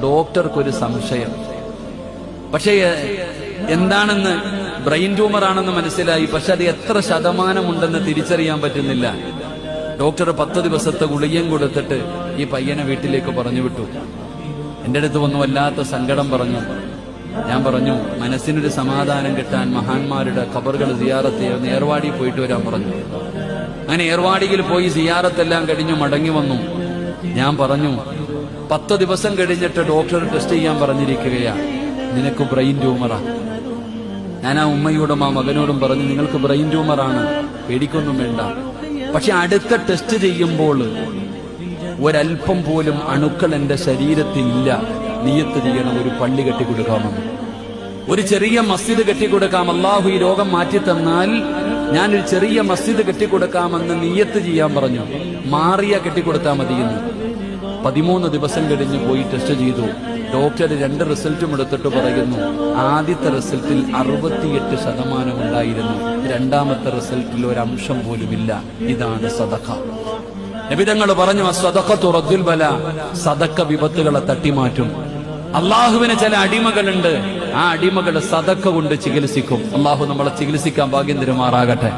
ഡോക്ടർക്കൊരു സംശയം. പക്ഷേ എന്താണെന്ന്, ബ്രെയിൻ ട്യൂമർ ആണെന്ന് മനസ്സിലായി. പക്ഷെ അത് എത്ര ശതമാനമുണ്ടെന്ന് തിരിച്ചറിയാൻ പറ്റുന്നില്ല. ഡോക്ടർ 10 ദിവസത്തെ ഗുളികയും കൊടുത്തിട്ട് ഈ പയ്യനെ വീട്ടിലേക്ക് പറഞ്ഞു വിട്ടു. എന്റെ അടുത്ത് വന്നു വല്ലാത്ത സങ്കടം പറഞ്ഞു. ഞാൻ പറഞ്ഞു, മനസ്സിനൊരു സമാധാനം കിട്ടാൻ മഹാന്മാരുടെ ഖബറുകൾ സിയാറത്ത് ചെയ്ത് ഏർവാടി പോയിട്ട് വരാൻ പറഞ്ഞു. അങ്ങനെ ഏർവാടിയിൽ പോയി സിയാറത്തെല്ലാം കഴിഞ്ഞു മടങ്ങി വന്നു. ഞാൻ പറഞ്ഞു, 10 ദിവസം കഴിഞ്ഞിട്ട് ഡോക്ടർ ടെസ്റ്റ് ചെയ്യാൻ പറഞ്ഞിരിക്കുകയാ, നിനക്ക് ബ്രെയിൻ ട്യൂമറാ. ഞാൻ ആ ഉമ്മയോടും ആ മകനോടും പറഞ്ഞു, നിങ്ങൾക്ക് ബ്രെയിൻ ട്യൂമറാണ്, പേടിക്കൊന്നും വേണ്ട. പക്ഷെ അടുത്ത ടെസ്റ്റ് ചെയ്യുമ്പോൾ ഒരൽപ്പം പോലും അണുക്കൾ എന്റെ ശരീരത്തിലില്ല. നിയത്ത് ചെയ്യണം, ഒരു പള്ളി കെട്ടിക്കൊടുക്കാമെന്ന്, ഒരു ചെറിയ മസ്ജിദ് കെട്ടിക്കൊടുക്കാം. അള്ളാഹു ഈ രോഗം മാറ്റി തന്നാൽ ഞാനൊരു ചെറിയ മസ്ജിദ് കെട്ടിക്കൊടുക്കാമെന്ന് നിയത്ത് ചെയ്യാൻ പറഞ്ഞു. മാറിയ കെട്ടിക്കൊടുത്താൽ മതിയെന്ന്. 13 ദിവസം കഴിഞ്ഞ് പോയി ടെസ്റ്റ് ചെയ്തു. ഡോക്ടർ 2 റിസൾട്ടും എടുത്തിട്ട് പറയുന്നു, ആദ്യത്തെ റിസൾട്ടിൽ 68% ഉണ്ടായിരുന്നു, രണ്ടാമത്തെ റിസൾട്ടിൽ ഒരു അംശം പോലുമില്ല. ഇതാണ് സദഖ. നബി തങ്ങൾ പറഞ്ഞു, സദഖത്തു റദ്ദുൽ ബലാ, സദഖ വിപത്തുകളെ തട്ടിമാറ്റും. അള്ളാഹുവിന് ചില അടിമകളുണ്ട്, ആ അടിമകളെ സദഖ കൊണ്ട് ചികിത്സിക്കും. അള്ളാഹു നമ്മളെ ചികിത്സിക്കാൻ ഭാഗ്യം തരുമാറാകട്ടെ.